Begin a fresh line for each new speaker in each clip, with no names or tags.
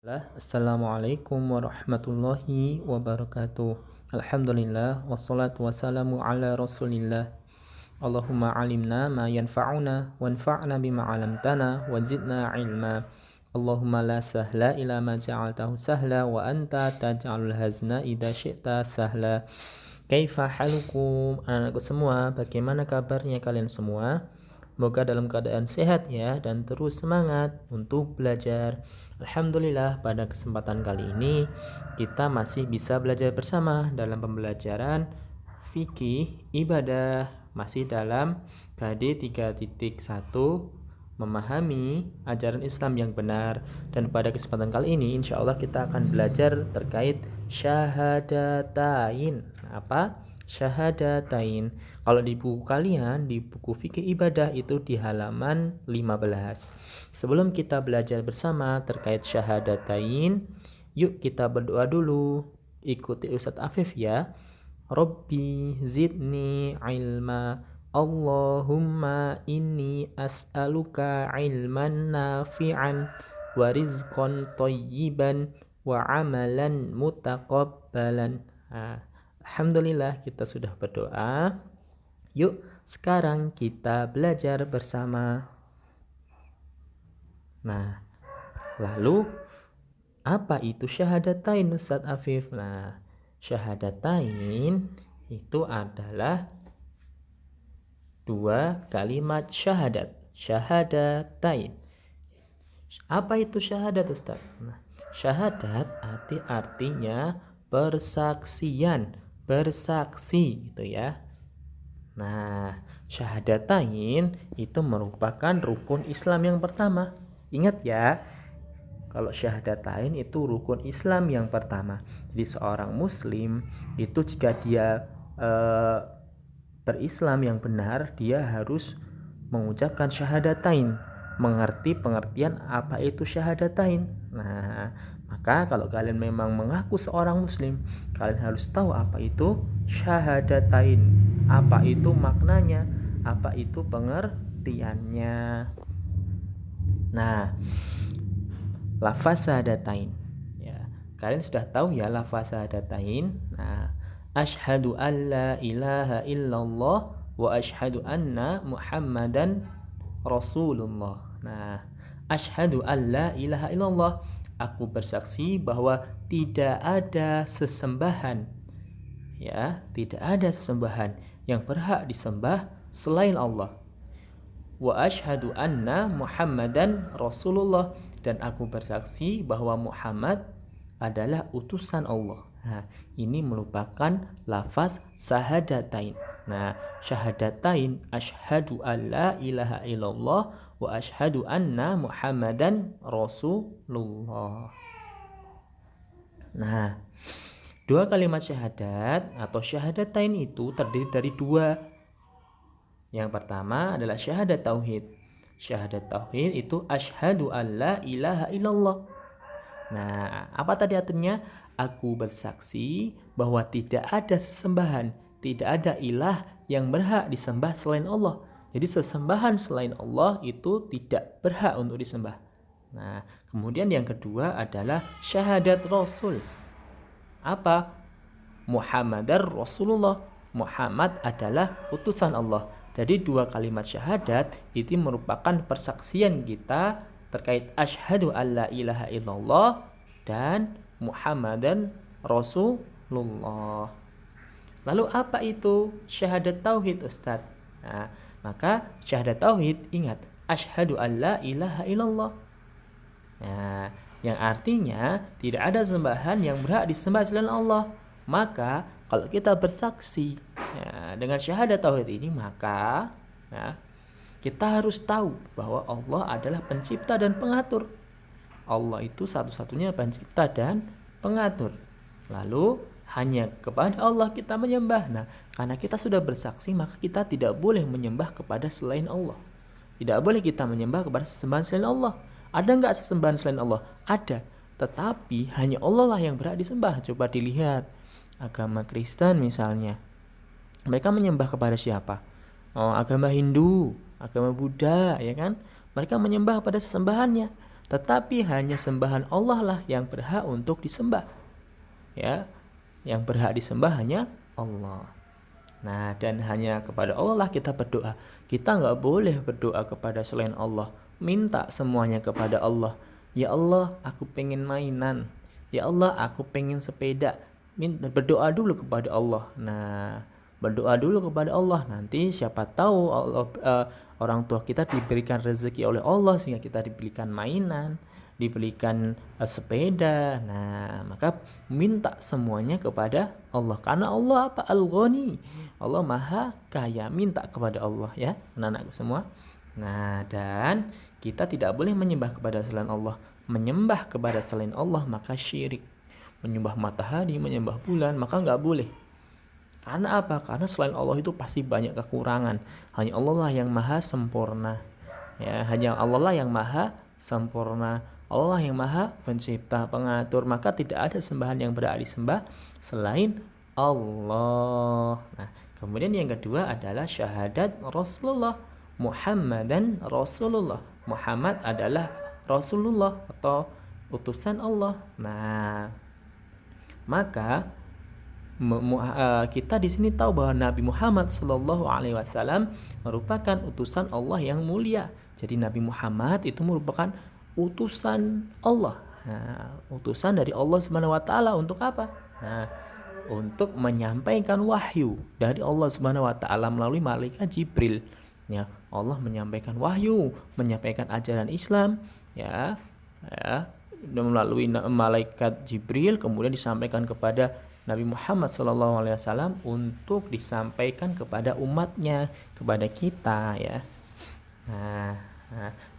Assalamualaikum warahmatullahi wabarakatuh. Alhamdulillah wassalatu wassalamu ala Rasulillah. Allahumma alimna ma yanfa'una wanfa'na bima 'allamtana wa zidna ilma. Allahumma la sahla ila ma ja'altahu sahla wa anta taj'alul hazna idza syi'ta sahla. Kaifa halukum anak-anakku semua, bagaimana kabarnya kalian semua? Semoga dalam keadaan sehat ya dan terus semangat untuk belajar. Alhamdulillah pada kesempatan kali ini kita masih bisa belajar bersama dalam pembelajaran fikih ibadah, masih dalam KD 3.1 memahami ajaran Islam yang benar. Dan pada kesempatan kali ini insya Allah kita akan belajar terkait syahadatain. Apa? Syahadatain. Kalau di buku kalian, di buku fikih ibadah itu di halaman 15. Sebelum kita belajar bersama terkait syahadatain, yuk kita berdoa dulu. Ikuti Ustadz Afif ya. Rabbi zidni ilma. Allahumma inni as'aluka ilman nafi'an wa rizqan thayyiban wa amalan mutaqabbalan. Alhamdulillah kita sudah berdoa. Yuk sekarang kita belajar bersama. Nah, lalu apa itu syahadatain Ustadz Afif? Nah, syahadatain itu adalah dua kalimat syahadat. Syahadatain. Apa itu syahadat Ustadz? Nah, syahadat artinya persaksian, bersaksi gitu ya. Nah, syahadatain itu merupakan rukun Islam yang pertama. Ingat ya, kalau syahadatain itu rukun Islam yang pertama. Jadi seorang muslim itu jika dia berislam yang benar, dia harus mengucapkan syahadatain, mengerti pengertian apa itu syahadatain. Nah, maka kalau kalian memang mengaku seorang muslim, kalian harus tahu apa itu syahadatain, apa itu maknanya, apa itu pengertiannya. Nah, lafaz syahadatain ya, kalian sudah tahu ya lafaz syahadatain. Nah, asyhadu alla ilaha illallah wa asyhadu anna muhammadan rasulullah. Nah, asyhadu alla ilaha illallah, aku bersaksi bahwa tidak ada sesembahan ya, tidak ada sesembahan yang berhak disembah selain Allah. Wa asyhadu anna muhammadan rasulullah, dan aku bersaksi bahwa Muhammad adalah utusan Allah. Nah, ini merupakan lafaz syahadatain. Nah, syahadatain asyhadu alla ilaha illallah wa asyhadu anna muhammadan rasulullah. Nah, dua kalimat syahadat atau syahadatain itu terdiri dari dua. Yang pertama adalah syahadat tauhid. Syahadat tauhid itu asyhadu alla ilaha illallah. Nah, apa tadi artinya? Aku bersaksi bahwa tidak ada sesembahan, tidak ada ilah yang berhak disembah selain Allah. Jadi sesembahan selain Allah itu tidak berhak untuk disembah. Nah, kemudian yang kedua adalah syahadat Rasul. Apa? Muhammadar Rasulullah. Muhammad adalah utusan Allah. Jadi dua kalimat syahadat itu merupakan persaksian kita terkait asyhadu alla ilaha illallah dan Muhammadan Rasulullah. Lalu apa itu syahadat tauhid Ustadz? Nah, maka syahadat tauhid, ingat, asyhadu alla ilaha illallah. Nah, yang artinya tidak ada sembahan yang berhak disembah selain Allah. Maka kalau kita bersaksi ya, dengan syahadat tauhid ini, maka ya, kita harus tahu bahwa Allah adalah pencipta dan pengatur. Allah itu satu-satunya pencipta dan pengatur. Lalu hanya kepada Allah kita menyembah. Nah, karena kita sudah bersaksi, maka kita tidak boleh menyembah kepada selain Allah. Tidak boleh kita menyembah kepada sesembahan selain Allah. Ada nggak sesembahan selain Allah? Ada. Tetapi hanya Allah lah yang berhak disembah. Coba dilihat agama Kristen misalnya. Mereka menyembah kepada siapa? Oh, agama Hindu, agama Buddha, ya kan? Mereka menyembah pada sesembahannya. tetapi hanya sembahan Allah lah yang berhak untuk disembah. Ya, yang berhak disembah hanya Allah. Nah, dan hanya kepada Allah lah kita berdoa. Kita nggak boleh berdoa kepada selain Allah. Minta semuanya kepada Allah. Ya Allah, aku pengen mainan. Ya Allah, aku pengen sepeda. Berdoa dulu kepada Allah. Nah, berdoa dulu kepada Allah. Nanti siapa tahu Allah, orang tua kita diberikan rezeki oleh Allah sehingga kita diberikan mainan, diberikan sepeda. Nah, maka minta semuanya kepada Allah. Karena Allah apa? Al-Ghani. Allah Maha Kaya. Minta kepada Allah ya, anak-anakku semua. Nah, dan kita tidak boleh menyembah kepada selain Allah. Menyembah kepada selain Allah maka syirik. Menyembah matahari, menyembah bulan, maka nggak boleh. Karena apa? Karena selain Allah itu pasti banyak kekurangan. Hanya Allah lah yang maha sempurna. Ya, hanya Allah lah yang maha sempurna. Allah yang maha pencipta, pengatur. Maka tidak ada sembahan yang berhak disembah selain Allah. Nah, kemudian yang kedua adalah syahadat Rasulullah Muhammadan Rasulullah. Muhammad adalah Rasulullah atau utusan Allah. Nah, maka kita di sini tahu bahwa Nabi Muhammad Shallallahu Alaihi Wasallam merupakan utusan Allah yang mulia. Jadi Nabi Muhammad itu merupakan utusan Allah. Nah, utusan dari Allah Subhanahu Wa Taala untuk apa? Nah, untuk menyampaikan wahyu dari Allah Subhanahu Wa Taala melalui malaikat Jibril. Ya, Allah menyampaikan wahyu, menyampaikan ajaran Islam, ya melalui malaikat Jibril, kemudian disampaikan kepada Nabi Muhammad SAW untuk disampaikan kepada umatnya, kepada kita ya. Nah,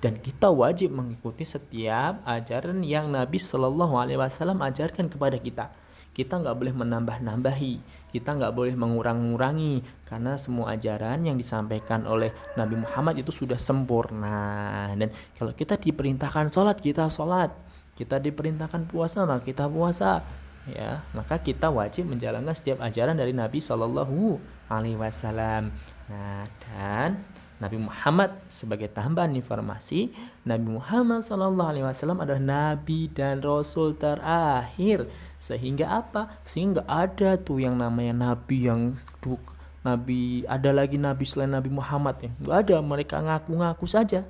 dan kita wajib mengikuti setiap ajaran yang Nabi SAW ajarkan kepada kita. Kita nggak boleh menambah-nambahi, kita nggak boleh mengurang-ngurangi, karena semua ajaran yang disampaikan oleh Nabi Muhammad itu sudah sempurna. Dan kalau kita diperintahkan sholat, kita sholat. Kita diperintahkan puasa, maka kita puasa. Ya, maka kita wajib menjalankan setiap ajaran dari Nabi Shallallahu Alaihi Wasallam. Nah, dan Nabi Muhammad sebagai tambahan informasi, Nabi Muhammad Shallallahu Alaihi Wasallam adalah Nabi dan Rasul terakhir. Sehingga apa? Sehingga ada tuh yang namanya Nabi yang Nabi, ada lagi Nabi selain Nabi Muhammad ya. Nggak ada, mereka ngaku-ngaku saja,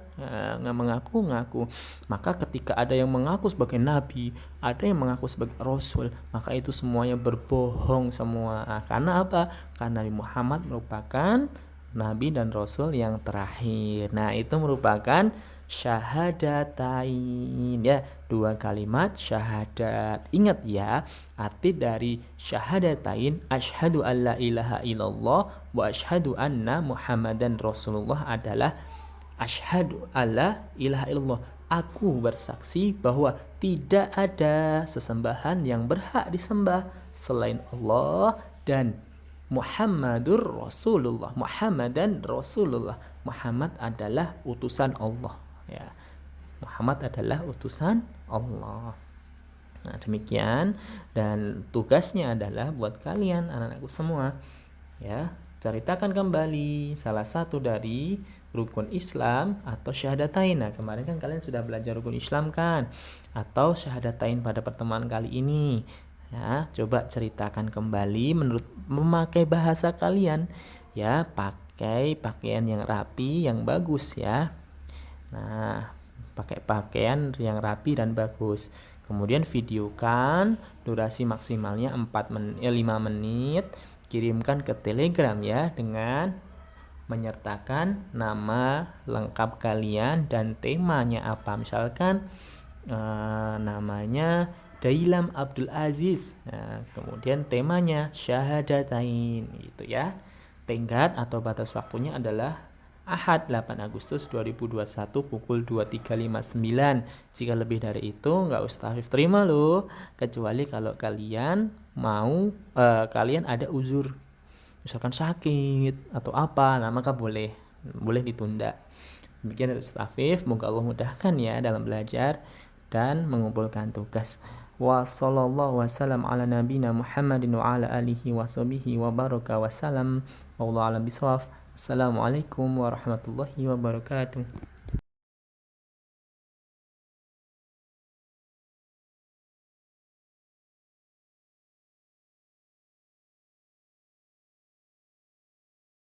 nggak mengaku-ngaku. Maka ketika ada yang mengaku sebagai Nabi, ada yang mengaku sebagai Rasul, maka itu semuanya berbohong semua. Karena apa? Karena Nabi Muhammad merupakan Nabi dan Rasul yang terakhir. Nah, itu merupakan syahadatain ya, dua kalimat syahadat. Ingat ya, arti dari syahadatain, asyhadu alla ilaha illallah wa asyhadu anna muhammadan rasulullah adalah asyhadu alla ilaha illallah, aku bersaksi bahwa tidak ada sesembahan yang berhak disembah selain Allah, dan Muhammadur Rasulullah, Muhammadan Rasulullah, Muhammad adalah utusan Allah ya. Muhammad adalah utusan Allah. Nah, demikian, dan tugasnya adalah buat kalian anak-anakku semua ya, ceritakan kembali salah satu dari rukun Islam atau syahadatain. Nah, kemarin kan kalian sudah belajar rukun Islam kan, atau syahadatain pada pertemuan kali ini. Ya, coba ceritakan kembali menurut memakai bahasa kalian ya, pakai pakaian yang rapi, yang bagus ya. Nah, pakai pakaian yang rapi dan bagus. Kemudian videokan, durasi maksimalnya 5 menit, kirimkan ke Telegram ya, dengan menyertakan nama lengkap kalian dan temanya apa. Misalkan namanya Dailam Abdul Aziz. Nah, kemudian temanya syahadatain gitu ya. Tenggat atau batas waktunya adalah Ahad 8 Agustus 2021 pukul 23.59. Jika lebih dari itu nggak usah Afif terima loh, kecuali kalau kalian mau kalian ada uzur, misalkan sakit atau apa, nah maka boleh ditunda. Demikian dari Ustaz Afif, semoga Allah mudahkan ya dalam belajar dan mengumpulkan tugas. Wa sallallahu wasallam ala nabina Muhammadin wa ala alihi wa sahbihi wa baraka wa salam. Wallahu a'lam bishawab. Assalamualaikum warahmatullahi wabarakatuh.